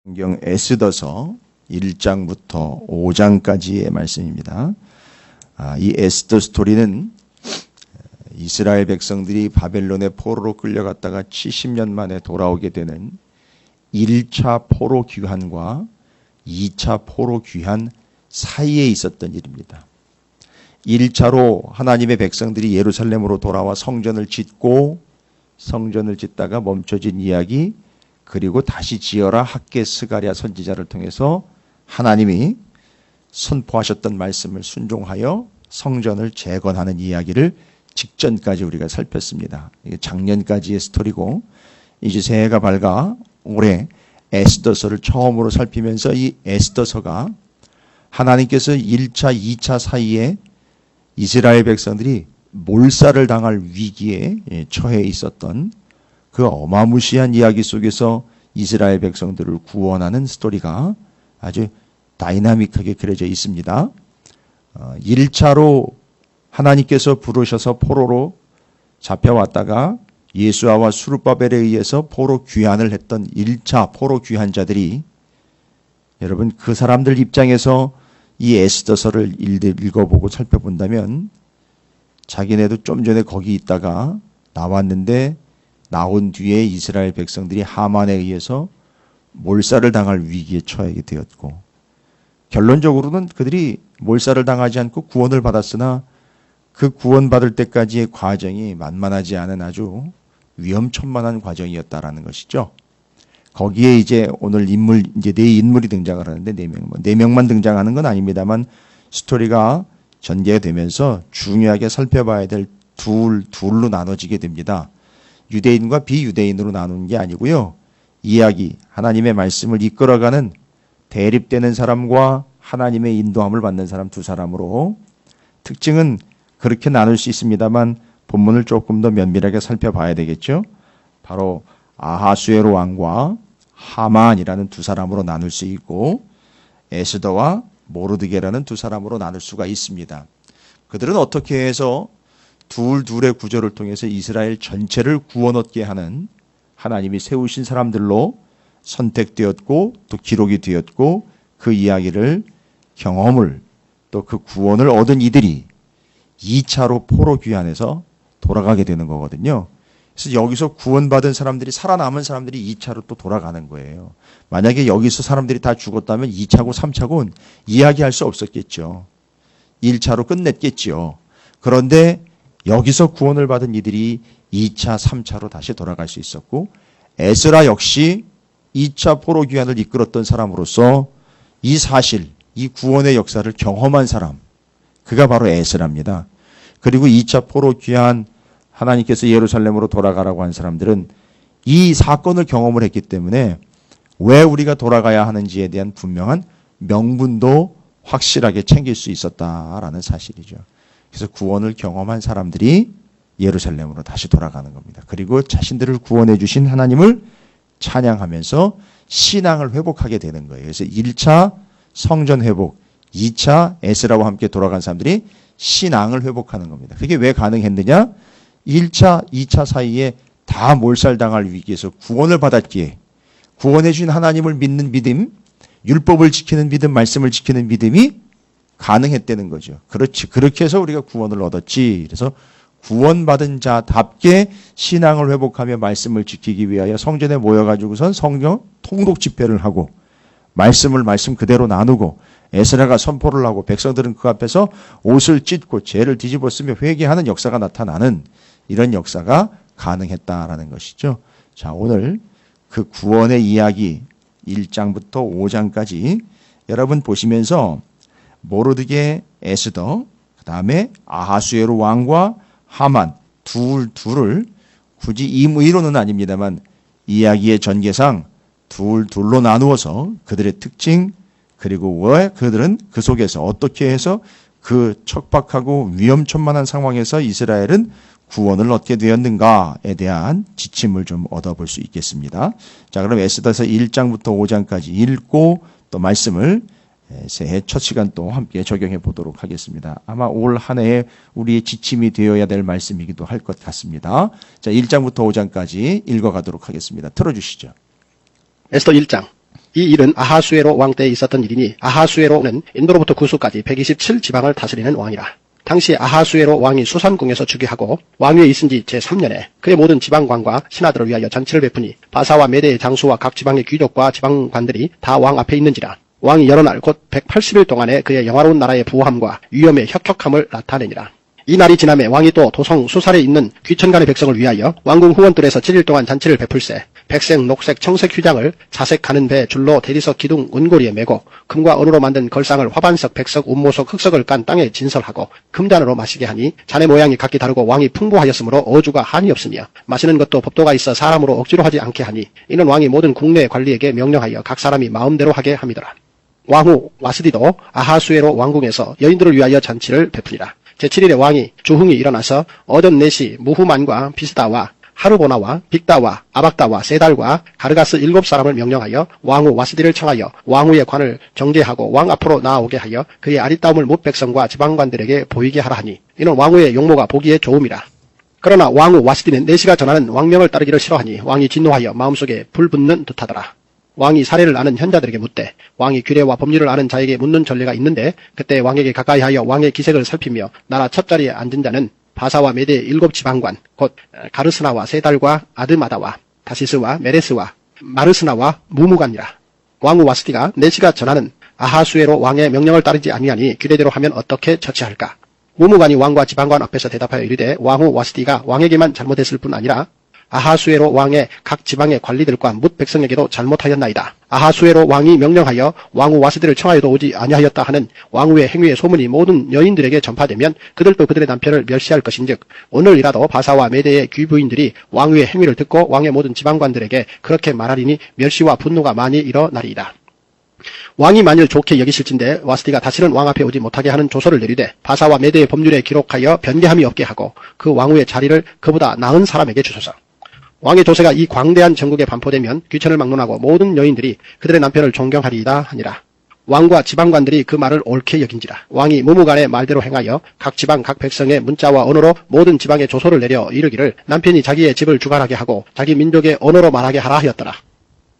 성경 에스더서 1장부터 5장까지의 말씀입니다. 이 에스더 스토리는 이스라엘 백성들이 바벨론의 포로로 끌려갔다가 70년 만에 돌아오게 되는 1차 포로 귀환과 2차 포로 귀환 사이에 있었던 일입니다. 1차로 하나님의 백성들이 예루살렘으로 돌아와 성전을 짓고 성전을 짓다가 멈춰진 이야기, 그리고 다시 지어라 학개 스가랴 선지자를 통해서 하나님이 선포하셨던 말씀을 순종하여 성전을 재건하는 이야기를 직전까지 우리가 살폈습니다. 이게 작년까지의 스토리고, 이제 새해가 밝아 올해 에스더서를 처음으로 살피면서 이 에스더서가 하나님께서 1차, 2차 사이에 이스라엘 백성들이 몰살을 당할 위기에 처해 있었던 그 어마무시한 이야기 속에서 이스라엘 백성들을 구원하는 스토리가 아주 다이나믹하게 그려져 있습니다. 1차로 하나님께서 부르셔서 포로로 잡혀왔다가 예수아와 수르바벨에 의해서 포로 귀환을 했던 1차 포로 귀환자들이, 여러분 그 사람들 입장에서 이 에스더서를 읽어보고 살펴본다면 자기네도 좀 전에 거기 있다가 나왔는데 나온 뒤에 이스라엘 백성들이 하만에 의해서 몰살을 당할 위기에 처하게 되었고, 결론적으로는 그들이 몰살을 당하지 않고 구원을 받았으나 그 구원받을 때까지의 과정이 만만하지 않은 아주 위험천만한 과정이었다라는 것이죠. 거기에 이제 오늘 인물, 이제 네 인물이 등장을 하는데 네 명만 등장하는 건 아닙니다만 스토리가 전개되면서 중요하게 살펴봐야 될 둘로 나눠지게 됩니다. 유대인과 비유대인으로 나누는 게 아니고요. 이야기, 하나님의 말씀을 이끌어가는 대립되는 사람과 하나님의 인도함을 받는 사람 두 사람으로, 특징은 그렇게 나눌 수 있습니다만 본문을 조금 더 면밀하게 살펴봐야 되겠죠. 바로 아하수에로 왕과 하만이라는 두 사람으로 나눌 수 있고, 에스더와 모르드게라는 두 사람으로 나눌 수가 있습니다. 그들은 어떻게 해서 둘의 구조를 통해서 이스라엘 전체를 구원 얻게 하는 하나님이 세우신 사람들로 선택되었고 또 기록이 되었고, 그 이야기를, 경험을, 또 그 구원을 얻은 이들이 2차로 포로 귀환해서 돌아가게 되는 거거든요. 그래서 여기서 구원받은 사람들이, 살아남은 사람들이 2차로 또 돌아가는 거예요. 만약에 여기서 사람들이 다 죽었다면 2차고 3차고는 이야기할 수 없었겠죠. 1차로 끝냈겠죠. 그런데 여기서 구원을 받은 이들이 2차, 3차로 다시 돌아갈 수 있었고, 에스라 역시 2차 포로 귀환을 이끌었던 사람으로서 이 사실, 이 구원의 역사를 경험한 사람, 그가 바로 에스라입니다. 그리고 2차 포로 귀환, 하나님께서 예루살렘으로 돌아가라고 한 사람들은 이 사건을 경험을 했기 때문에 왜 우리가 돌아가야 하는지에 대한 분명한 명분도 확실하게 챙길 수 있었다라는 사실이죠. 그래서 구원을 경험한 사람들이 예루살렘으로 다시 돌아가는 겁니다. 그리고 자신들을 구원해 주신 하나님을 찬양하면서 신앙을 회복하게 되는 거예요. 그래서 1차 성전 회복, 2차 에스라와 함께 돌아간 사람들이 신앙을 회복하는 겁니다. 그게 왜 가능했느냐? 1차, 2차 사이에 다 몰살당할 위기에서 구원을 받았기에, 구원해 주신 하나님을 믿는 믿음, 율법을 지키는 믿음, 말씀을 지키는 믿음이 가능했다는 거죠. 그렇지. 그렇게 해서 우리가 구원을 얻었지. 그래서 구원받은 자답게 신앙을 회복하며 말씀을 지키기 위하여 성전에 모여가지고선 성경 통독 집회를 하고 말씀 그대로 나누고 에스라가 선포를 하고 백성들은 그 앞에서 옷을 찢고 죄를 뒤집어 쓰며 회개하는 역사가 나타나는 이런 역사가 가능했다라는 것이죠. 자, 오늘 그 구원의 이야기 1장부터 5장까지 여러분 보시면서 모르드게, 에스더, 그 다음에 아하수에로 왕과 하만 둘을 굳이 임의로는 아닙니다만 이야기의 전개상 둘로 나누어서 그들의 특징, 그리고 왜 그들은 그 속에서 어떻게 해서 그 척박하고 위험천만한 상황에서 이스라엘은 구원을 얻게 되었는가에 대한 지침을 좀 얻어볼 수 있겠습니다. 자, 그럼 에스더서 1장부터 5장까지 읽고 또 말씀을 새해 첫 시간 또 함께 적용해 보도록 하겠습니다. 아마 올 한 해에 우리의 지침이 되어야 될 말씀이기도 할 것 같습니다. 자, 1장부터 5장까지 읽어가도록 하겠습니다. 틀어주시죠. 에스더 1장. 이 일은 아하수에로 왕 때에 있었던 일이니 아하수에로는 인도로부터 구수까지 127지방을 다스리는 왕이라. 당시 아하수에로 왕이 수산궁에서 즉위하고 왕위에 있은 지 제3년에 그의 모든 지방관과 신하들을 위하여 잔치를 베푸니 바사와 메대의 장수와 각 지방의 귀족과 지방관들이 다 왕 앞에 있는지라. 왕이 여러 날 곧 180일 동안에 그의 영화로운 나라의 부함과 위엄의 혁혁함을 나타내니라. 이 날이 지남에 왕이 또 도성 수살에 있는 귀천간의 백성을 위하여 왕궁 후원들에서 7일 동안 잔치를 베풀세 백색, 녹색, 청색 휘장을 자색하는 배, 줄로, 대리석, 기둥, 은고리에 메고 금과 은으로 만든 걸상을 화반석, 백석, 운모석, 흑석을 깐 땅에 진설하고 금잔으로 마시게 하니 잔의 모양이 각기 다르고 왕이 풍부하였으므로 어주가 한이 없으며 마시는 것도 법도가 있어 사람으로 억지로 하지 않게 하니 이는 왕이 모든 국내 관리에게 명령하여 각 사람이 마음대로 하게 함이더라. 왕후 와스디도 아하수에로 왕궁에서 여인들을 위하여 잔치를 베푸니라. 제7일에 왕이 주흥이 일어나서 어전 넷이 무후만과 비스다와 하르보나와 빅다와 아박다와 세달과 가르가스 7사람을 명령하여 왕후 와스디를 청하여 왕후의 관을 정제하고 왕 앞으로 나아오게 하여 그의 아리따움을 뭇 백성과 지방관들에게 보이게 하라 하니 이는 왕후의 용모가 보기에 좋음이라. 그러나 왕후 와스디는 내시가 전하는 왕명을 따르기를 싫어하니 왕이 진노하여 마음속에 불붙는 듯하더라. 왕이 사례를 아는 현자들에게 묻되 왕이 규례와 법률을 아는 자에게 묻는 전례가 있는데 그때 왕에게 가까이하여 왕의 기색을 살피며 나라 첫 자리에 앉은 자는 바사와 메대의 7지방관 곧 가르스나와 세달과 아드마다와 다시스와 메레스와 마르스나와 무무간이라. 왕후 와스디가 내시가 전하는 아하수에로 왕의 명령을 따르지 아니하니 규례대로 하면 어떻게 처치할까? 무무간이 왕과 지방관 앞에서 대답하여 이르되 왕후 와스디가 왕에게만 잘못했을 뿐 아니라 아하수에로 왕의 각 지방의 관리들과 뭇 백성에게도 잘못하였나이다. 아하수에로 왕이 명령하여 왕후 와스디를 청하여도 오지 아니하였다 하는 왕후의 행위의 소문이 모든 여인들에게 전파되면 그들도 그들의 남편을 멸시할 것인즉 오늘이라도 바사와 메대의 귀부인들이 왕후의 행위를 듣고 왕의 모든 지방관들에게 그렇게 말하리니 멸시와 분노가 많이 일어나리이다. 왕이 만일 좋게 여기실진데 와스디가 다시는 왕 앞에 오지 못하게 하는 조서를 내리되 바사와 메대의 법률에 기록하여 변개함이 없게 하고 그 왕후의 자리를 그보다 나은 사람에게 주소서. 왕의 조세가 이 광대한 전국에 반포되면 귀천을 막론하고 모든 여인들이 그들의 남편을 존경하리이다 하니라. 왕과 지방관들이 그 말을 옳게 여긴지라. 왕이 무무간의 말대로 행하여 각 지방 각 백성의 문자와 언어로 모든 지방에 조서를 내려 이르기를 남편이 자기의 집을 주관하게 하고 자기 민족의 언어로 말하게 하라 하였더라.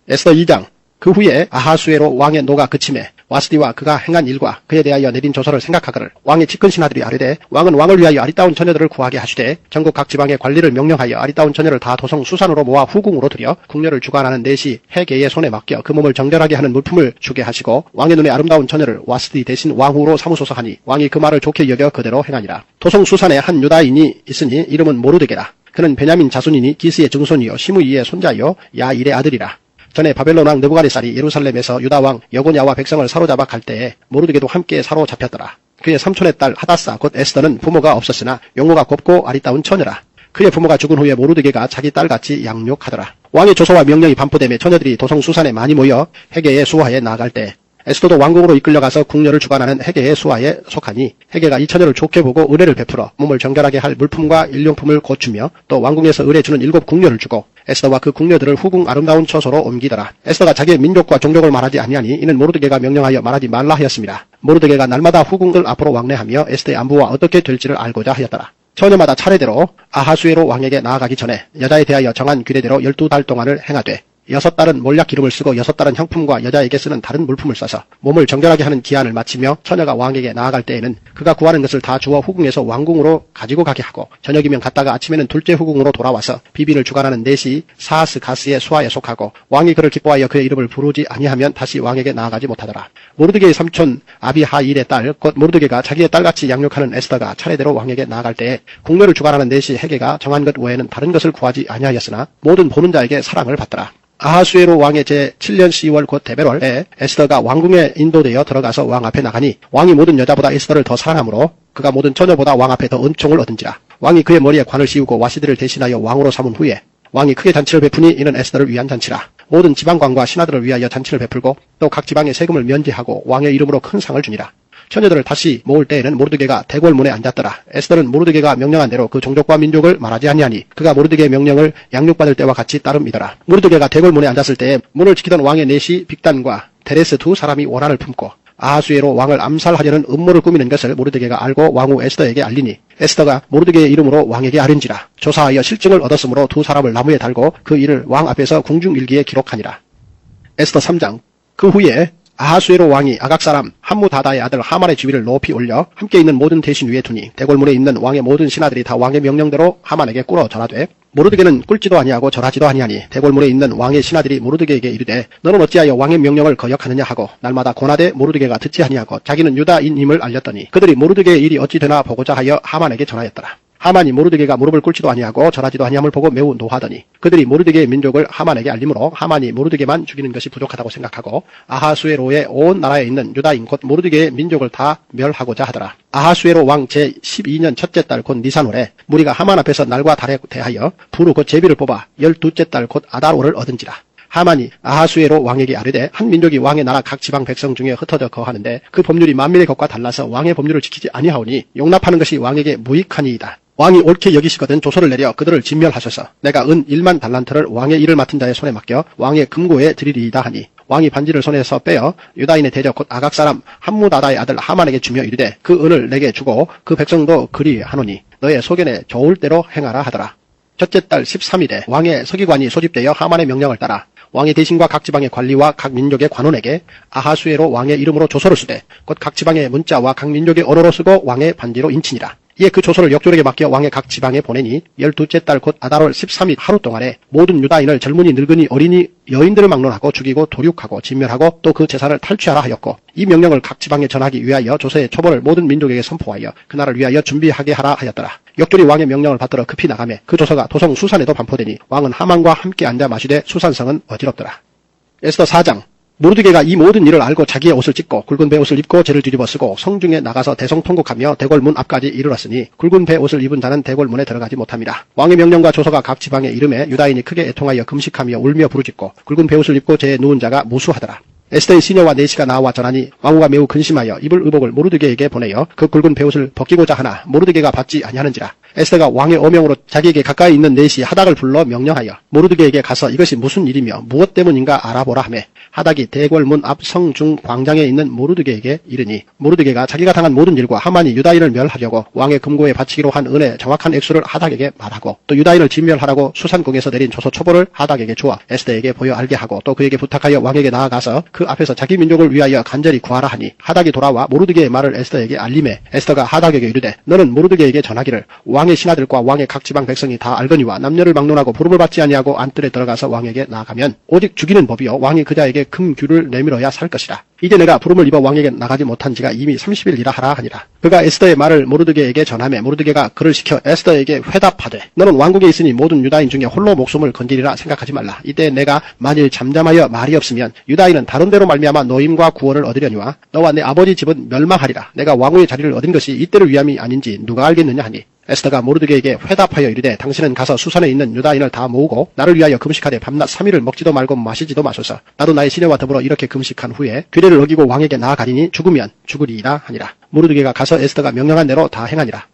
에스더 2장. 그 후에 아하수에로 왕의 노가 그침에 와스디와 그가 행한 일과 그에 대하여 내린 조서를 생각하거늘 왕의 측근 신하들이 아뢰되 왕은 왕을 위하여 아리따운 처녀들을 구하게 하시되 전국 각 지방의 관리를 명령하여 아리따운 처녀를 다 도성 수산으로 모아 후궁으로 들여 궁녀를 주관하는 넷이 해계의 손에 맡겨 그 몸을 정결하게 하는 물품을 주게 하시고 왕의 눈에 아름다운 처녀를 와스디 대신 왕후로 삼으소서 하니 왕이 그 말을 좋게 여겨 그대로 행하니라. 도성 수산에 한 유다인이 있으니 이름은 모르드게라. 그는 베냐민 자손이니 기스의 증손이요 시므이의 손자요 야일의 아들이라. 전에 바벨론 왕 느부갓네살이 예루살렘에서 유다 왕 여고냐와 백성을 사로잡아 갈 때에 모르드게도 함께 사로잡혔더라. 그의 삼촌의 딸 하다사 곧 에스더는 부모가 없었으나 용모가 곱고 아리따운 처녀라. 그의 부모가 죽은 후에 모르드게가 자기 딸같이 양육하더라. 왕의 조서와 명령이 반포되며 처녀들이 도성 수산에 많이 모여 헤게의 수하에 나아갈 때 에스더도 왕궁으로 이끌려가서 궁녀를 주관하는 헤게의 수하에 속하니 헤게가 이 처녀를 좋게 보고 의뢰를 베풀어 몸을 정결하게 할 물품과 일용품을 고추며 또 왕궁에서 의뢰 주는 7 궁녀를 주고 에스더와 그 궁녀들을 후궁 아름다운 처소로 옮기더라. 에스더가 자기의 민족과 종족을 말하지 아니하니 이는 모르드게가 명령하여 말하지 말라 하였습니다. 모르드게가 날마다 후궁들 앞으로 왕래하며 에스더의 안부와 어떻게 될지를 알고자 하였더라. 처녀마다 차례대로 아하수에로 왕에게 나아가기 전에 여자에 대하여 정한 규례대로 12달 동안을 행하되 6달은 몰약 기름을 쓰고 6달은 향품과 여자에게 쓰는 다른 물품을 써서 몸을 정결하게 하는 기한을 마치며 처녀가 왕에게 나아갈 때에는 그가 구하는 것을 다 주어 후궁에서 왕궁으로 가지고 가게 하고 저녁이면 갔다가 아침에는 둘째 후궁으로 돌아와서 비빈을 주관하는 넷이 사하스 가스의 수하에 속하고 왕이 그를 기뻐하여 그의 이름을 부르지 아니하면 다시 왕에게 나아가지 못하더라. 모르드게의 삼촌 아비하일의 딸 곧 모르드게가 자기의 딸같이 양육하는 에스더가 차례대로 왕에게 나아갈 때에 궁녀를 주관하는 넷이 헤게가 정한 것 외에는 다른 것을 구하지 아니하였으나 모든 보는 자에게 사랑을 받더라. 아하수에로 왕의 제7년 10월 곧 데베롤에 에스더가 왕궁에 인도되어 들어가서 왕 앞에 나가니 왕이 모든 여자보다 에스더를 더 사랑하므로 그가 모든 처녀보다 왕 앞에 더 은총을 얻은지라. 왕이 그의 머리에 관을 씌우고 와시드를 대신하여 왕으로 삼은 후에 왕이 크게 잔치를 베푸니 이는 에스더를 위한 잔치라. 모든 지방관과 신하들을 위하여 잔치를 베풀고 또 각 지방의 세금을 면제하고 왕의 이름으로 큰 상을 주니라. 처녀들을 다시 모을 때에는 모르드게가 대궐문에 앉았더라. 에스더는 모르드게가 명령한 대로 그 종족과 민족을 말하지 아니하니 그가 모르드게의 명령을 양육받을 때와 같이 따름이더라. 모르드게가 대궐문에 앉았을 때에 문을 지키던 왕의 넷이 빅단과 데레스 2 사람이 원한을 품고 아하수에로 왕을 암살하려는 음모를 꾸미는 것을 모르드게가 알고 왕후 에스더에게 알리니 에스더가 모르드게의 이름으로 왕에게 아른지라. 조사하여 실증을 얻었으므로 2 사람을 나무에 달고 그 일을 왕 앞에서 궁중일기에 기록하니라. 에스더 3장. 그 후에 아하수에로 왕이 아각 사람 함무다다의 아들 하만의 지위를 높이 올려 함께 있는 모든 대신 위에 두니 대궐문에 있는 왕의 모든 신하들이 다 왕의 명령대로 하만에게 꿇어 절하되 모르드게는 꿇지도 아니하고 절하지도 아니하니 대궐문에 있는 왕의 신하들이 모르드게에게 이르되 너는 어찌하여 왕의 명령을 거역하느냐 하고 날마다 고나되 모르드게가 듣지 아니하고 자기는 유다인임을 알렸더니 그들이 모르드게의 일이 어찌 되나 보고자 하여 하만에게 전하였더라. 하만이 모르드게가 무릎을 꿇지도 아니하고 절하지도 아니함을 보고 매우 노하더니 그들이 모르드게의 민족을 하만에게 알림으로 하만이 모르드게만 죽이는 것이 부족하다고 생각하고 아하수에로의 온 나라에 있는 유다인 곧 모르드게의 민족을 다 멸하고자 하더라. 아하수에로 왕 제12년 첫째 달 곧 니산월에 무리가 하만 앞에서 날과 달에 대하여 부르 곧 제비를 뽑아 12째 달 곧 아달월을 얻은지라. 하만이 아하수에로 왕에게 아뢰되 한 민족이 왕의 나라 각 지방 백성 중에 흩어져 거하는데 그 법률이 만민의 것과 달라서 왕의 법률을 지키지 아니하오니 용납하는 것이 왕에게 무익하니이다. 왕이 옳게 여기시거든 조서를 내려 그들을 진멸하소서. 내가 은 1만 달란트를 왕의 일을 맡은 자의 손에 맡겨 왕의 금고에 드리리이다 하니 왕이 반지를 손에서 빼어 유다인의 대적 곧 아각 사람 함무다다의 아들 하만에게 주며 이르되 그 은을 내게 주고 그 백성도 그리하노니 너의 소견에 좋을 대로 행하라 하더라. 첫째 달 13일에 왕의 서기관이 소집되어 하만의 명령을 따라 왕의 대신과 각 지방의 관리와 각 민족의 관원에게 아하수에로 왕의 이름으로 조서를 쓰되 곧 각 지방의 문자와 각 민족의 언어로 쓰고 왕의 반지로 인치니라. 이에 그 조서를 역졸에게 맡겨 왕의 각 지방에 보내니 12째 달 곧 아달월 13일 하루 동안에 모든 유다인을 젊은이 늙은이 어린이 여인들을 막론하고 죽이고 도륙하고 진멸하고 또 그 재산을 탈취하라 하였고 이 명령을 각 지방에 전하기 위하여 조서의 초벌을 모든 민족에게 선포하여 그 날을 위하여 준비하게 하라 하였더라. 역졸이 왕의 명령을 받들어 급히 나가매 그 조서가 도성 수산에도 반포되니 왕은 하만과 함께 앉아 마시되 수산성은 어지럽더라. 에스더 4장. 모르드게가 이 모든 일을 알고 자기의 옷을 찢고 굵은 베옷을 입고 죄를 뒤집어 쓰고 성중에 나가서 대성통곡하며 대궐문 앞까지 이르렀으니 굵은 베옷을 입은 자는 대궐문에 들어가지 못합니다. 왕의 명령과 조서가 각 지방에 이름에 유다인이 크게 애통하여 금식하며 울며 부르짖고 굵은 베옷을 입고 죄에 누운 자가 무수하더라. 에스더의 시녀와 내시가 나와 전하니 왕후가 매우 근심하여 입을 의복을 모르드게에게 보내어 그 굵은 베옷을 벗기고자 하나 모르드게가 받지 아니하는지라. 에스더가 왕의 어명으로 자기에게 가까이 있는 내시 하닥을 불러 명령하여 모르드게에게 가서 이것이 무슨 일이며 무엇 때문인가 알아보라 하매 하닥이 대궐문 앞 성중 광장에 있는 모르드게에게 이르니 모르드게가 자기가 당한 모든 일과 하만이 유다인을 멸하려고 왕의 금고에 바치기로 한 은의 정확한 액수를 하닥에게 말하고 또 유다인을 진멸하라고 수산궁에서 내린 조서 초보를 하닥에게 주어 에스더에게 보여 알게 하고 또 그에게 부탁하여 왕에게 나아가서 그 앞에서 자기 민족을 위하여 간절히 구하라 하니 하닥이 돌아와 모르드게의 말을 에스더에게 알림해 에스더가 하닥에게 이르되 너는 모르드게에게 전하기를 왕의 신하들과 왕의 각 지방 백성이 다 알거니와 남녀를 막론하고 부름을 받지 아니하고 안뜰에 들어가서 왕에게 나아가면 오직 죽이는 법이요 왕이 그자에게 금규를 내밀어야 살 것이라. 이제 내가 부름을 입어 왕에게 나가지 못한 지가 이미 30일이라 하라 하니라. 그가 에스더의 말을 모르드게에게 전하매 모르드게가 그를 시켜 에스더에게 회답하되 너는 왕국에 있으니 모든 유다인 중에 홀로 목숨을 건지리라 생각하지 말라. 이때 내가 만일 잠잠하여 말이 없으면 유다인은 다른 데로 말미암아 노임과 구원을 얻으려니와 너와 내 아버지 집은 멸망하리라. 내가 왕후의 자리를 얻은 것이 이때를 위함이 아닌지 누가 알겠느냐 하니 에스더가 모르드게에게 회답하여 이르되 당신은 가서 수산에 있는 유다인을 다 모으고 나를 위하여 금식하되 밤낮 3일을 먹지도 말고 마시지도 마소서. 나도 나의 시내와 더불어 이렇게 금식한 후에 규례를 어기고 왕에게 나아가리니 죽으면 죽으리이다 하니라. 모르드게가 가서 에스더가 명령한 대로 다 행하니라.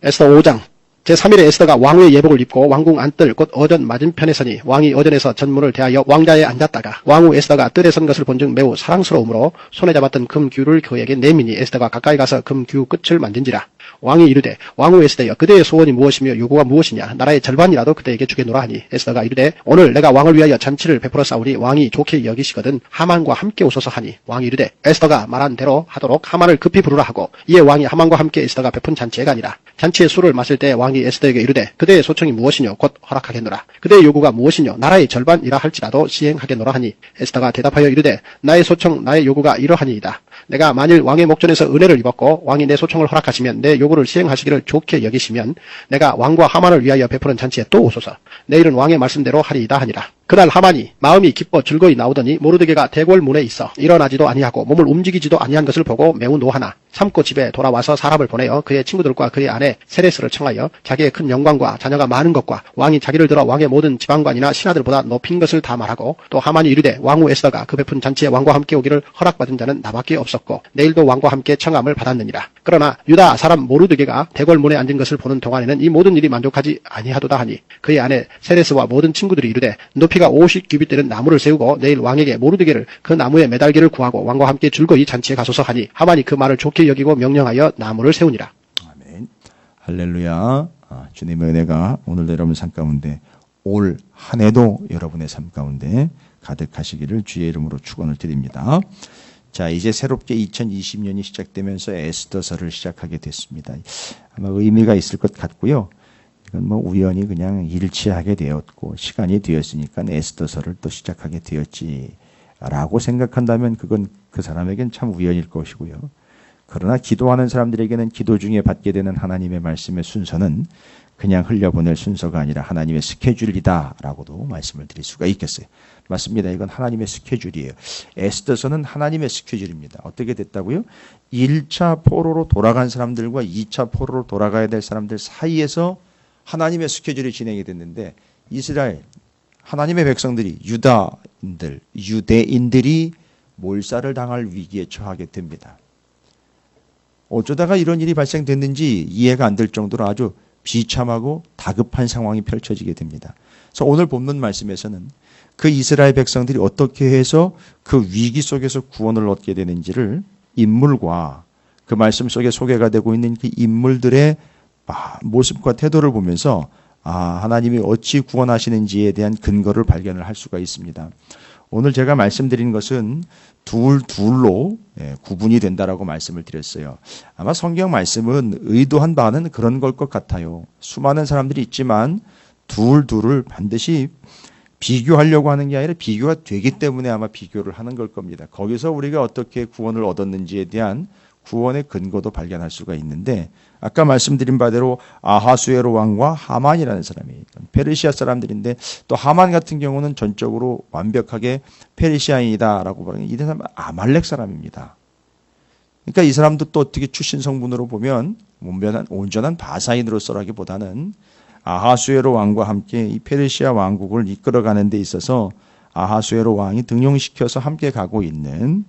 에스더 5장. 제3일에 에스더가 왕후의 예복을 입고 왕궁 안뜰 곧 어전 맞은편에 서니 왕이 어전에서 전문을 대하여 왕자에 앉았다가 왕후 에스더가 뜰에 선 것을 본즉 매우 사랑스러우므로 손에 잡았던 금규를 그에게 내미니 에스더가 가까이 가서 금규 끝을 만진지라. 왕이 이르되 왕후 에스더여 그대의 소원이 무엇이며 요구가 무엇이냐 나라의 절반이라도 그대에게 주겠노라 하니 에스더가 이르되 오늘 내가 왕을 위하여 잔치를 베풀어 싸우니 왕이 좋게 여기시거든 하만과 함께 오소서 하니 왕이 이르되 에스더가 말한 대로 하도록 하만을 급히 부르라 하고 이에 왕이 하만과 함께 에스더가 베푼 잔치에 가니라. 잔치의 술을 마실 때 왕이 에스더에게 이르되 그대의 소청이 무엇이뇨 곧 허락하겠노라. 그대의 요구가 무엇이뇨 나라의 절반이라 할지라도 시행하겠노라 하니 에스더가 대답하여 이르되 나의 소청 나의 요구가 이러하니이다. 내가 만일 왕의 목전에서 은혜를 입었고 왕이 내 소청을 허락하시면 내 요구를 시행하시기를 좋게 여기시면 내가 왕과 하만을 위하여 베푸는 잔치에 또 오소서. 내일은 왕의 말씀대로 하리이다 하니라. 그날 하만이 마음이 기뻐 즐거이 나오더니 모르드게가 대궐문에 있어 일어나지도 아니하고 몸을 움직이지도 아니한 것을 보고 매우 노하나 참고 집에 돌아와서 사람을 보내어 그의 친구들과 그의 아내 세레스를 청하여 자기의 큰 영광과 자녀가 많은 것과 왕이 자기를 들어 왕의 모든 지방관이나 신하들보다 높인 것을 다 말하고 또 하만이 이르되 왕후 에스더가 그 베푼 잔치에 왕과 함께 오기를 허락받은 자는 나밖에 없었고 내일도 왕과 함께 청함을 받았느니라. 그러나 유다 사람 모르드게가 대궐문에 앉은 것을 보는 동안에는 이 모든 일이 만족하지 아니하도다 하니 그의 아내 세레스와 모든 친구들이 이르되 높이가 50규빗 되는 나무를 세우고 내일 왕에게 모르드게를 그 나무에 매달기를 구하고 왕과 함께 즐거이 잔치에 가소서 하니 하만이 그 말을 좋게 여기고 명령하여 나무를 세우니라. 아멘. 할렐루야. 주님의 은혜가 오늘도 여러분 삶 가운데 올 한 해도 여러분의 삶 가운데 가득하시기를 주의 이름으로 축원을 드립니다. 자, 이제 새롭게 2020년이 시작되면서 에스더서를 시작하게 됐습니다. 아마 의미가 있을 것 같고요. 이건 뭐 우연히 그냥 일치하게 되었고 시간이 되었으니까 에스더서를 또 시작하게 되었지라고 생각한다면 그건 그 사람에겐 참 우연일 것이고요. 그러나 기도하는 사람들에게는 기도 중에 받게 되는 하나님의 말씀의 순서는 그냥 흘려보낼 순서가 아니라 하나님의 스케줄이다라고도 말씀을 드릴 수가 있겠어요. 맞습니다. 이건 하나님의 스케줄이에요. 에스더서는 하나님의 스케줄입니다. 어떻게 됐다고요? 1차 포로로 돌아간 사람들과 2차 포로로 돌아가야 될 사람들 사이에서 하나님의 스케줄이 진행이 됐는데 이스라엘, 하나님의 백성들이 유대인들이 몰살을 당할 위기에 처하게 됩니다. 어쩌다가 이런 일이 발생됐는지 이해가 안 될 정도로 아주 비참하고 다급한 상황이 펼쳐지게 됩니다. 그래서 오늘 본문 말씀에서는 그 이스라엘 백성들이 어떻게 해서 그 위기 속에서 구원을 얻게 되는지를 인물과 그 말씀 속에 소개가 되고 있는 그 인물들의 모습과 태도를 보면서 하나님이 어찌 구원하시는지에 대한 근거를 발견을 할 수가 있습니다. 오늘 제가 말씀드린 것은 둘로 구분이 된다라고 말씀을 드렸어요. 아마 성경 말씀은 의도한 바는 그런 걸 것 같아요. 수많은 사람들이 있지만 둘을 반드시 비교하려고 하는 게 아니라 비교가 되기 때문에 아마 비교를 하는 걸 겁니다. 거기서 우리가 어떻게 구원을 얻었는지에 대한 구원의 근거도 발견할 수가 있는데 아까 말씀드린 바대로 아하수에로 왕과 하만이라는 사람이 페르시아 사람들인데 또 하만 같은 경우는 전적으로 완벽하게 페르시아인이다라고 말하는 이 사람은 아말렉 사람입니다. 그러니까 이 사람도 또 어떻게 출신 성분으로 보면 온전한 바사인으로서라기보다는 아하수에로 왕과 함께 이 페르시아 왕국을 이끌어가는 데 있어서 아하수에로 왕이 등용시켜서 함께 가고 있는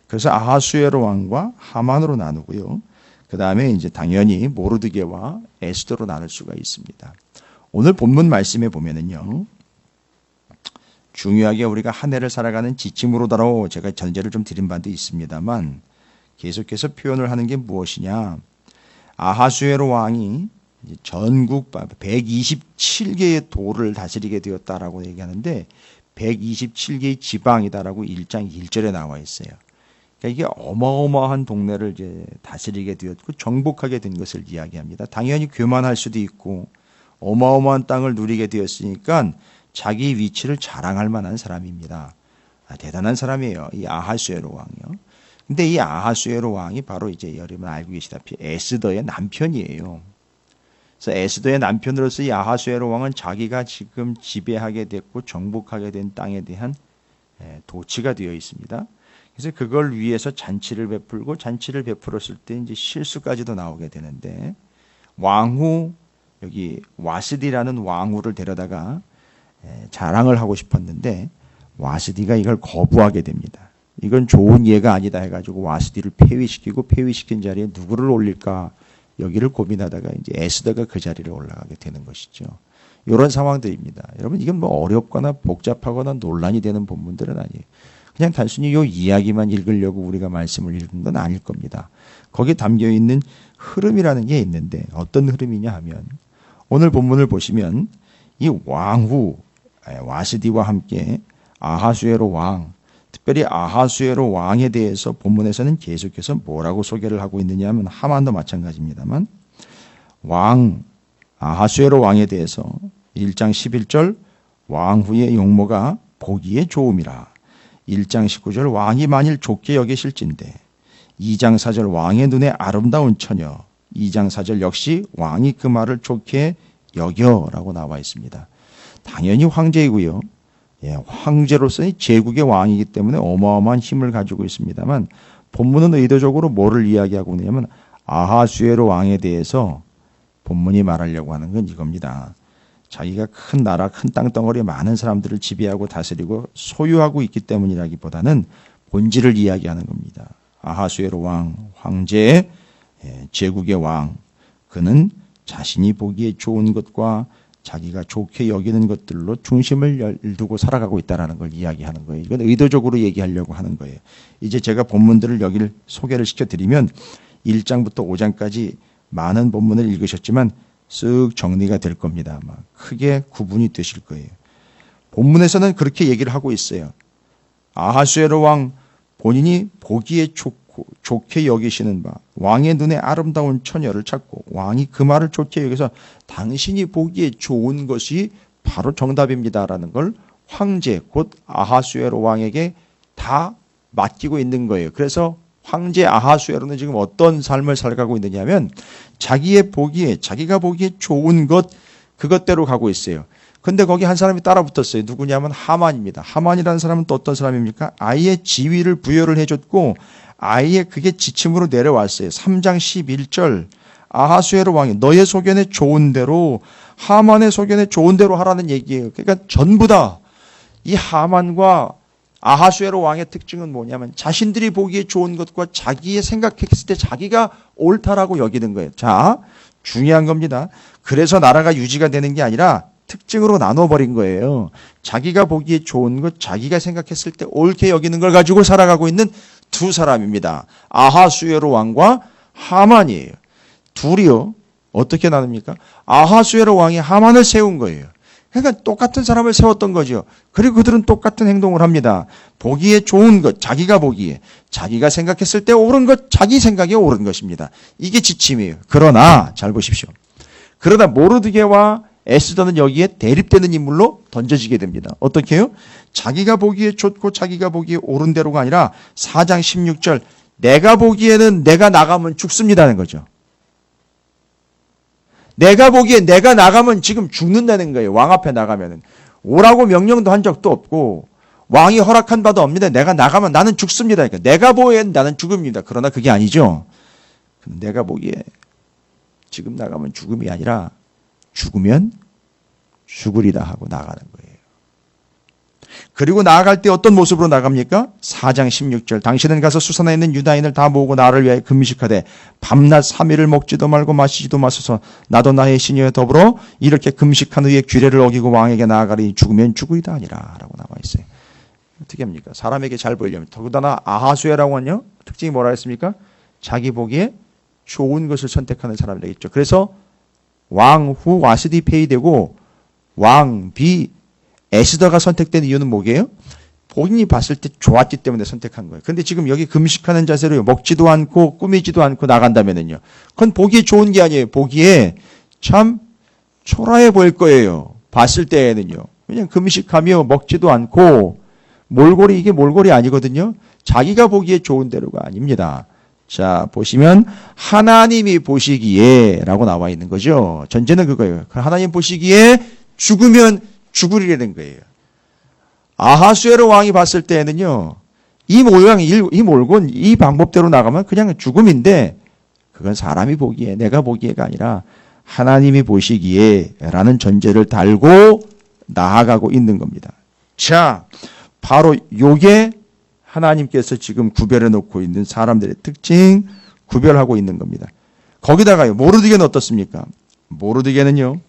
그래서 아하수에로 왕과 하만으로 나누고요. 그 다음에 이제 당연히 모르드게와 에스더로 나눌 수가 있습니다. 오늘 본문 말씀에 보면은요, 중요하게 우리가 한 해를 살아가는 지침으로다로 제가 전제를 좀 드린 바도 있습니다만 계속해서 표현을 하는 게 무엇이냐? 아하수에로 왕이 전국 127개의 도를 다스리게 되었다라고 얘기하는데 127개의 지방이다라고 1장 1절에 나와 있어요. 그러니까 이게 어마어마한 동네를 이제 다스리게 되었고 정복하게 된 것을 이야기합니다. 당연히 교만할 수도 있고 어마어마한 땅을 누리게 되었으니까 자기 위치를 자랑할 만한 사람입니다. 대단한 사람이에요. 이 아하수에로 왕이요. 근데 이 아하수에로 왕이 바로 이제 여러분 알고 계시다시피 에스더의 남편이에요. 그래서 에스더의 남편으로서 이 아하수에로 왕은 자기가 지금 지배하게 됐고 정복하게 된 땅에 대한 도치가 되어 있습니다. 그래서 그걸 위해서 잔치를 베풀고 잔치를 베풀었을 때 이제 실수까지도 나오게 되는데 왕후 여기 와스디라는 왕후를 데려다가 자랑을 하고 싶었는데 와스디가 이걸 거부하게 됩니다. 이건 좋은 예가 아니다 해가지고 와스디를 폐위시키고 폐위시킨 자리에 누구를 올릴까 여기를 고민하다가 이제 에스더가 그 자리를 올라가게 되는 것이죠. 이런 상황들입니다. 여러분 이건 뭐 어렵거나 복잡하거나 논란이 되는 본문들은 아니에요. 그냥 단순히 이 이야기만 읽으려고 우리가 말씀을 읽은 건 아닐 겁니다. 거기에 담겨있는 흐름이라는 게 있는데 어떤 흐름이냐 하면 오늘 본문을 보시면 이 왕후 와스디와 함께 아하수에로 왕, 특별히 아하수에로 왕에 대해서 본문에서는 계속해서 뭐라고 소개를 하고 있느냐 하면 하만도 마찬가지입니다만 왕 아하수에로 왕에 대해서 1장 11절 왕후의 용모가 보기에 좋음이라 1장 19절 왕이 만일 좋게 여기실진대 2장 4절 왕의 눈에 아름다운 처녀 2장 4절 역시 왕이 그 말을 좋게 여겨라고 나와 있습니다. 당연히 황제이고요. 황제로서의 제국의 왕이기 때문에 어마어마한 힘을 가지고 있습니다만 본문은 의도적으로 뭐를 이야기하고 있냐면 아하수에로 왕에 대해서 본문이 말하려고 하는 건 이겁니다. 자기가 큰 나라, 큰 땅덩어리에 많은 사람들을 지배하고 다스리고 소유하고 있기 때문이라기보다는 본질을 이야기하는 겁니다. 아하수에로 왕, 황제의 제국의 왕, 그는 자신이 보기에 좋은 것과 자기가 좋게 여기는 것들로 중심을 두고 살아가고 있다는 걸 이야기하는 거예요. 이건 의도적으로 얘기하려고 하는 거예요. 이제 제가 본문들을 여기를 소개를 시켜드리면 1장부터 5장까지 많은 본문을 읽으셨지만 쓱 정리가 될 겁니다. 아마 크게 구분이 되실 거예요. 본문에서는 그렇게 얘기를 하고 있어요. 아하수에로 왕 본인이 보기에 좋게 여기시는 바 왕의 눈에 아름다운 처녀를 찾고 왕이 그 말을 좋게 여기서 당신이 보기에 좋은 것이 바로 정답입니다라는 걸 황제 곧 아하수에로 왕에게 다 맡기고 있는 거예요. 그래서 황제 아하수에로는 지금 어떤 삶을 살아가고 있느냐면 자기가 보기에 좋은 것 그것대로 가고 있어요. 근데 거기 한 사람이 따라 붙었어요. 누구냐면 하만입니다. 하만이라는 사람은 또 어떤 사람입니까? 아예 지위를 부여를 해줬고 아예 그게 지침으로 내려왔어요. 3장 11절 아하수에로 왕이 너의 소견에 좋은 대로 하만의 소견에 좋은 대로 하라는 얘기예요. 그러니까 전부 다 이 하만과 아하수에로 왕의 특징은 뭐냐면 자신들이 보기에 좋은 것과 자기의 생각했을 때 자기가 옳다라고 여기는 거예요. 자, 중요한 겁니다. 그래서 나라가 유지가 되는 게 아니라 특징으로 나눠버린 거예요. 자기가 보기에 좋은 것, 자기가 생각했을 때 옳게 여기는 걸 가지고 살아가고 있는 두 사람입니다. 아하수에로 왕과 하만이에요. 둘이요. 어떻게 나눕니까? 아하수에로 왕이 하만을 세운 거예요. 그러니까 똑같은 사람을 세웠던 거죠. 그리고 그들은 똑같은 행동을 합니다. 보기에 좋은 것, 자기가 보기에, 자기가 생각했을 때 옳은 것, 자기 생각에 옳은 것입니다. 이게 지침이에요. 그러나 잘 보십시오. 그러나 모르드게와 에스더는 여기에 대립되는 인물로 던져지게 됩니다. 어떻게 해요? 자기가 보기에 좋고 자기가 보기에 옳은 대로가 아니라 4장 16절 내가 보기에는 내가 나가면 죽습니다는 거죠. 내가 보기에 내가 나가면 지금 죽는다는 거예요. 왕 앞에 나가면은. 오라고 명령도 한 적도 없고 왕이 허락한 바도 없는데 내가 나가면 나는 죽습니다. 그러니까 내가 보기엔 나는 죽습니다. 그러나 그게 아니죠. 내가 보기에 지금 나가면 죽음이 아니라 죽으면 죽으리다 하고 나가는 거예요. 그리고 나아갈 때 어떤 모습으로 나갑니까? 4장 16절 당신은 가서 수산에 있는 유다인을 다 모으고 나를 위하여 금식하되 밤낮 3일을 먹지도 말고 마시지도 마소서 나도 나의 신녀에 더불어 이렇게 금식한 후에 규례를 어기고 왕에게 나아가리 죽으면 죽으리다 아니라 라고 나와 있어요. 어떻게 합니까? 사람에게 잘 보이려면 더구나 아하수에라고 하냐? 특징이 뭐라 했습니까? 자기 보기에 좋은 것을 선택하는 사람이겠죠. 그래서 왕후 와스디 폐위되고 왕비 에스더가 선택된 이유는 뭐게요? 본인이 봤을 때 좋았기 때문에 선택한 거예요. 근데 지금 여기 금식하는 자세로 먹지도 않고 꾸미지도 않고 나간다면은요. 그건 보기에 좋은 게 아니에요. 보기에 참 초라해 보일 거예요. 봤을 때에는요. 그냥 금식하며 먹지도 않고 몰골이 이게 몰골이 아니거든요. 자기가 보기에 좋은 대로가 아닙니다. 자, 보시면 하나님이 보시기에 라고 나와 있는 거죠. 전제는 그거예요. 하나님 보시기에 죽으면 죽으리라는 거예요. 아하수에로 왕이 봤을 때에는요. 이 모양, 이 몰곤, 이 방법대로 나가면 그냥 죽음인데 그건 사람이 보기에 내가 보기에가 아니라 하나님이 보시기에 라는 전제를 달고 나아가고 있는 겁니다. 자, 바로 요게 하나님께서 지금 구별해 놓고 있는 사람들의 특징 구별하고 있는 겁니다. 거기다가요. 모르드게는 어떻습니까? 모르드게는요.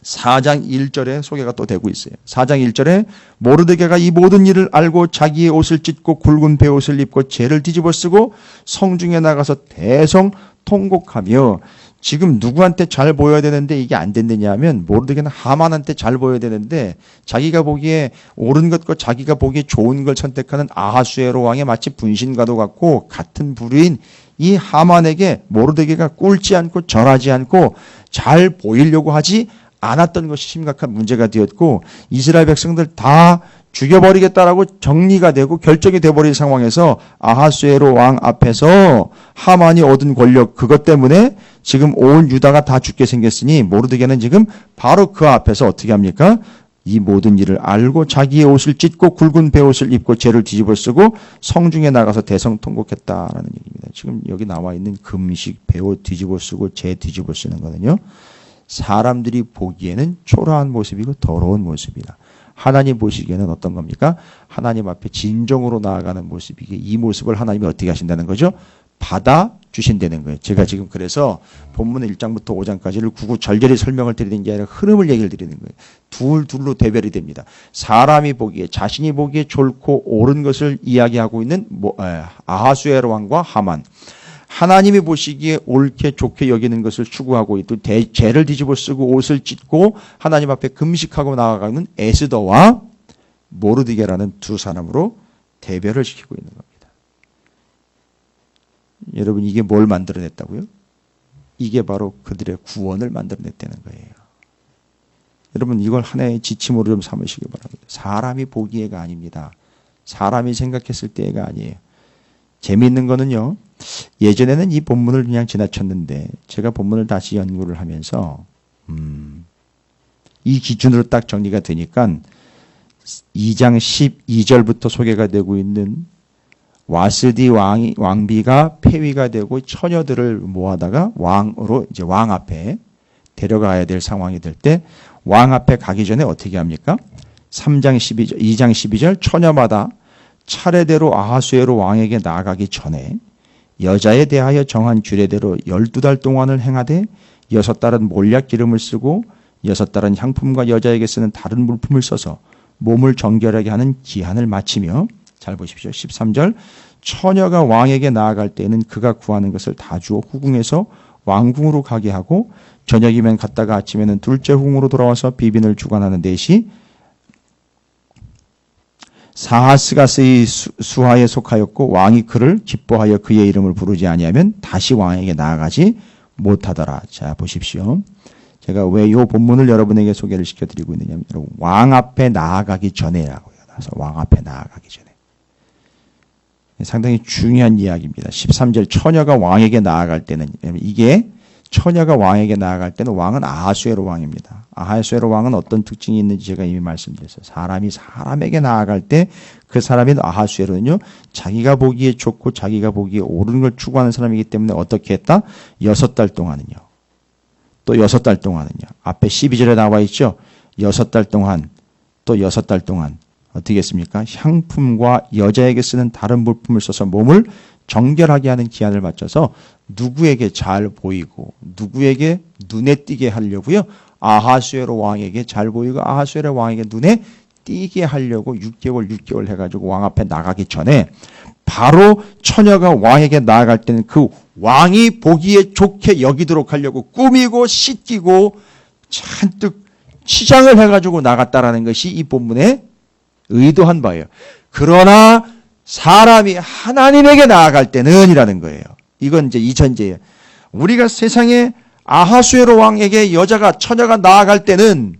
4장 1절에 소개가 또 되고 있어요. 4장 1절에 모르드게가 이 모든 일을 알고 자기의 옷을 찢고 굵은 베옷을 입고 죄를 뒤집어 쓰고 성중에 나가서 대성 통곡하며 지금 누구한테 잘 보여야 되는데 이게 안 됐느냐 하면 모르드게는 하만한테 잘 보여야 되는데 자기가 보기에 옳은 것과 자기가 보기에 좋은 걸 선택하는 아하수에로 왕의 마치 분신과도 같고 같은 부류인 이 하만에게 모르드게가 꿇지 않고 절하지 않고 잘 보이려고 하지 않았던 것이 심각한 문제가 되었고 이스라엘 백성들 다 죽여버리겠다라고 정리가 되고 결정이 돼버린 상황에서 아하수에로 왕 앞에서 하만이 얻은 권력 그것 때문에 지금 온 유다가 다 죽게 생겼으니 모르드게는 지금 바로 그 앞에서 어떻게 합니까? 이 모든 일을 알고 자기의 옷을 찢고 굵은 베옷을 입고 죄를 뒤집어 쓰고 성중에 나가서 대성통곡했다라는 얘기입니다. 지금 여기 나와 있는 금식, 베옷 뒤집어 쓰고 죄 뒤집어 쓰는 거는요. 사람들이 보기에는 초라한 모습이고 더러운 모습이다. 하나님 보시기에는 어떤 겁니까? 하나님 앞에 진정으로 나아가는 모습이기에 이 모습을 하나님이 어떻게 하신다는 거죠? 받아주신다는 거예요. 제가 지금 그래서 본문 1장부터 5장까지를 구구절절히 설명을 드리는 게 아니라 흐름을 얘기를 드리는 거예요. 둘로 대별이 됩니다. 사람이 보기에 자신이 보기에 좋고 옳은 것을 이야기하고 있는 아하수에로 왕과 하만. 하나님이 보시기에 옳게 좋게 여기는 것을 추구하고 또 죄를 뒤집어 쓰고 옷을 찢고 하나님 앞에 금식하고 나아가는 에스더와 모르드게라는 두 사람으로 대별을 시키고 있는 겁니다. 여러분, 이게 뭘 만들어냈다고요? 이게 바로 그들의 구원을 만들어냈다는 거예요. 여러분, 이걸 하나의 지침으로 좀 삼으시기 바랍니다. 사람이 보기에가 아닙니다. 사람이 생각했을 때가 아니에요. 재미있는 거는요, 예전에는 이 본문을 그냥 지나쳤는데 제가 본문을 다시 연구를 하면서 이 기준으로 딱 정리가 되니까 2장 12절부터 소개가 되고 있는 와스디 왕비가 폐위가 되고 처녀들을 모아다가 왕으로 이제 왕 앞에 데려가야 될 상황이 될 때 왕 앞에 가기 전에 어떻게 합니까? 2장 12절 처녀마다 차례대로 아하수에로 왕에게 나아가기 전에 여자에 대하여 정한 규례대로 12달 동안을 행하되 6달은 몰약 기름을 쓰고 6달은 향품과 여자에게 쓰는 다른 물품을 써서 몸을 정결하게 하는 기한을 마치며, 잘 보십시오. 13절 처녀가 왕에게 나아갈 때에는 그가 구하는 것을 다 주어 후궁에서 왕궁으로 가게 하고 저녁이면 갔다가 아침에는 둘째 후궁으로 돌아와서 비빈을 주관하는 넷이 사하스가스의 수하에 속하였고 왕이 그를 기뻐하여 그의 이름을 부르지 아니하면 다시 왕에게 나아가지 못하더라. 자, 보십시오. 제가 왜 이 본문을 여러분에게 소개를 시켜드리고 있느냐면, 여러분, 왕 앞에 나아가기 전에라고요. 그래서 왕 앞에 나아가기 전에. 상당히 중요한 이야기입니다. 13절 처녀가 왕에게 나아갈 때는, 이게 처녀가 왕에게 나아갈 때는 왕은 아하수에로 왕입니다. 아하수에로 왕은 어떤 특징이 있는지 제가 이미 말씀드렸어요. 사람이 사람에게 나아갈 때 그 사람이 아하수에로는요, 자기가 보기에 좋고 자기가 보기에 옳은 걸 추구하는 사람이기 때문에 어떻게 했다? 6달 동안은요. 또 6달 동안은요. 앞에 12절에 나와 있죠. 6달 동안, 또 6달 동안 어떻게 했습니까? 향품과 여자에게 쓰는 다른 물품을 써서 몸을 정결하게 하는 기한을 맞춰서 누구에게 잘 보이고 누구에게 눈에 띄게 하려고요. 아하수에로 왕에게 잘 보이고 아하수에로 왕에게 눈에 띄게 하려고 6개월 해가지고 왕 앞에 나가기 전에 바로 처녀가 왕에게 나아갈 때는 그 왕이 보기에 좋게 여기도록 하려고 꾸미고 씻기고 잔뜩 치장을 해가지고 나갔다라는 것이 이 본문의 의도한 바예요. 그러나 사람이 하나님에게 나아갈 때는 이라는 거예요. 이건 이제 이전제예요. 우리가 세상에 아하수에로 왕에게 처녀가 나아갈 때는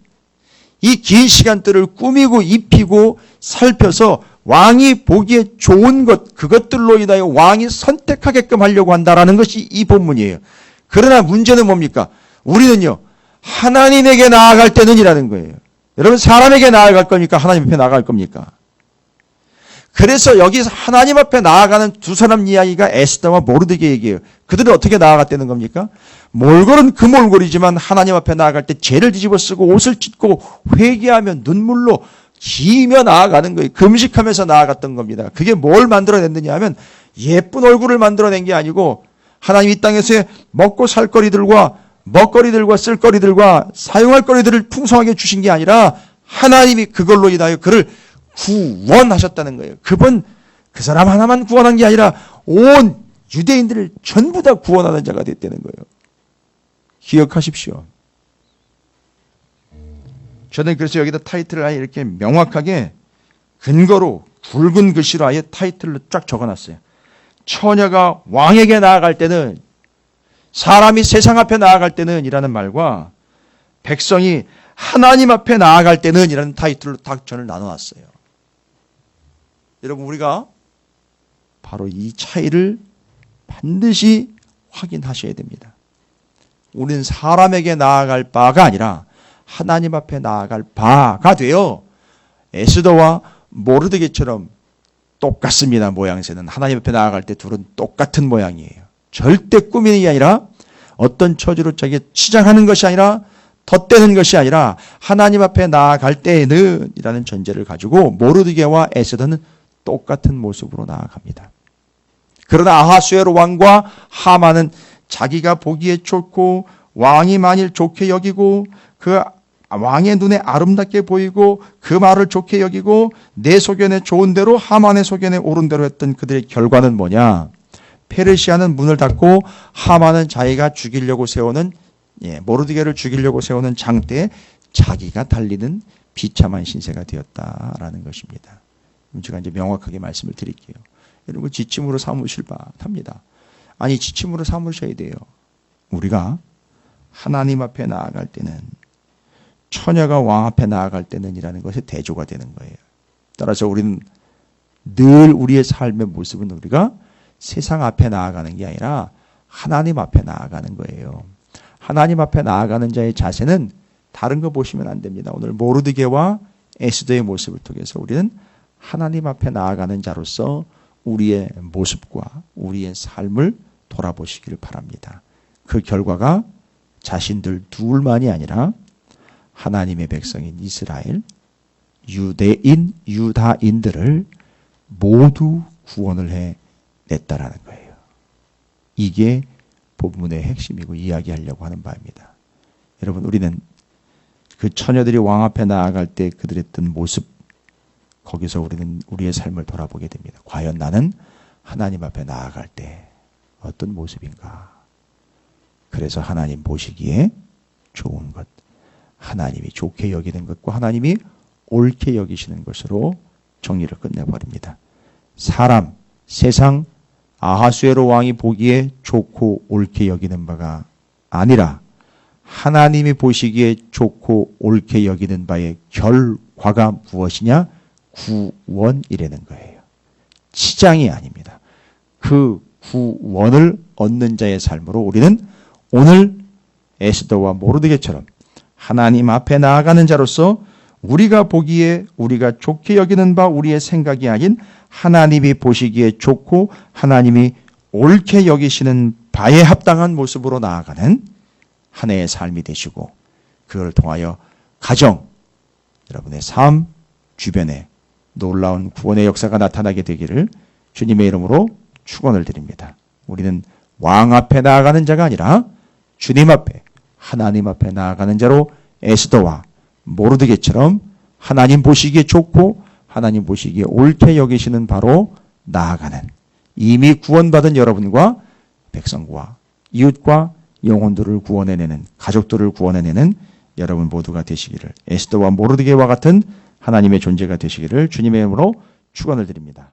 이 긴 시간들을 꾸미고 입히고 살펴서 왕이 보기에 좋은 것, 그것들로 인하여 왕이 선택하게끔 하려고 한다라는 것이 이 본문이에요. 그러나 문제는 뭡니까? 우리는요, 하나님에게 나아갈 때는 이라는 거예요. 여러분, 사람에게 나아갈 겁니까? 하나님 앞에 나아갈 겁니까? 그래서 여기서 하나님 앞에 나아가는 두 사람 이야기가 에스더와 모르드게 얘기예요. 그들은 어떻게 나아갔다는 겁니까? 몰골은 그 몰골이지만 하나님 앞에 나아갈 때 죄를 뒤집어 쓰고 옷을 찢고 회개하며 눈물로 기며 나아가는 거예요. 금식하면서 나아갔던 겁니다. 그게 뭘 만들어냈느냐 하면 예쁜 얼굴을 만들어낸 게 아니고 하나님 이 땅에서의 먹고 살 거리들과 먹거리들과 쓸거리들과 사용할 거리들을 풍성하게 주신 게 아니라 하나님이 그걸로 인하여 그를 구원하셨다는 거예요. 그 사람 하나만 구원한 게 아니라 온 유대인들을 전부 다 구원하는 자가 됐다는 거예요. 기억하십시오. 저는 그래서 여기다 타이틀을 아예 이렇게 명확하게 근거로 굵은 글씨로 아예 타이틀로 쫙 적어놨어요. 처녀가 왕에게 나아갈 때는, 사람이 세상 앞에 나아갈 때는 이라는 말과 백성이 하나님 앞에 나아갈 때는 이라는 타이틀로 딱 전을 나눠놨어요. 여러분, 우리가 바로 이 차이를 반드시 확인하셔야 됩니다. 우리는 사람에게 나아갈 바가 아니라 하나님 앞에 나아갈 바가 되어 에스더와 모르드게처럼 똑같습니다. 모양새는 하나님 앞에 나아갈 때 둘은 똑같은 모양이에요. 절대 꾸미는 게 아니라 어떤 처지로 자기가 치장하는 것이 아니라 덧대는 것이 아니라 하나님 앞에 나아갈 때에는 이라는 전제를 가지고 모르드게와 에스더는 똑같은 모습으로 나아갑니다. 그러나 아하수에로 왕과 하만은 자기가 보기에 좋고 왕이 만일 좋게 여기고 그 왕의 눈에 아름답게 보이고 그 말을 좋게 여기고 내 소견에 좋은 대로 하만의 소견에 옳은 대로 했던 그들의 결과는 뭐냐? 페르시아는 문을 닫고 하만은 자기가 죽이려고 세우는 모르드게를 죽이려고 세우는 장대에 자기가 달리는 비참한 신세가 되었다라는 것입니다. 제가 이제 명확하게 말씀을 드릴게요. 여러분 지침으로 삼으실 바랍니다. 아니 지침으로 삼으셔야 돼요. 우리가 하나님 앞에 나아갈 때는 처녀가 왕 앞에 나아갈 때는이라는 것이 대조가 되는 거예요. 따라서 우리는 늘 우리의 삶의 모습은 우리가 세상 앞에 나아가는 게 아니라 하나님 앞에 나아가는 거예요. 하나님 앞에 나아가는 자의 자세는 다른 거 보시면 안 됩니다. 오늘 모르드게와 에스더의 모습을 통해서 우리는 하나님 앞에 나아가는 자로서 우리의 모습과 우리의 삶을 돌아보시기를 바랍니다. 그 결과가 자신들 둘만이 아니라 하나님의 백성인 이스라엘, 유다인들을 모두 구원을 해냈다라는 거예요. 이게 본문의 핵심이고 이야기하려고 하는 바입니다. 여러분 우리는 그 처녀들이 왕 앞에 나아갈 때 그들의 했던 모습, 거기서 우리는 우리의 삶을 돌아보게 됩니다. 과연 나는 하나님 앞에 나아갈 때 어떤 모습인가? 그래서 하나님 보시기에 좋은 것, 하나님이 좋게 여기는 것과 하나님이 옳게 여기시는 것으로 정리를 끝내버립니다. 사람, 세상, 아하수에로 왕이 보기에 좋고 옳게 여기는 바가 아니라 하나님이 보시기에 좋고 옳게 여기는 바의 결과가 무엇이냐? 구원이라는 거예요. 치장이 아닙니다. 그 구원을 얻는 자의 삶으로 우리는 오늘 에스더와 모르드게처럼 하나님 앞에 나아가는 자로서 우리가 보기에 우리가 좋게 여기는 바 우리의 생각이 아닌 하나님이 보시기에 좋고 하나님이 옳게 여기시는 바에 합당한 모습으로 나아가는 한 해의 삶이 되시고 그걸 통하여 가정, 여러분의 삶, 주변에 놀라운 구원의 역사가 나타나게 되기를 주님의 이름으로 축원을 드립니다. 우리는 왕 앞에 나아가는 자가 아니라 주님 앞에 하나님 앞에 나아가는 자로 에스더와 모르드게처럼 하나님 보시기에 좋고 하나님 보시기에 옳게 여기시는 바로 나아가는 이미 구원받은 여러분과 백성과 이웃과 영혼들을 구원해내는 가족들을 구원해내는 여러분 모두가 되시기를 에스더와 모르드게와 같은 하나님의 존재가 되시기를 주님의 이름으로 축원을 드립니다.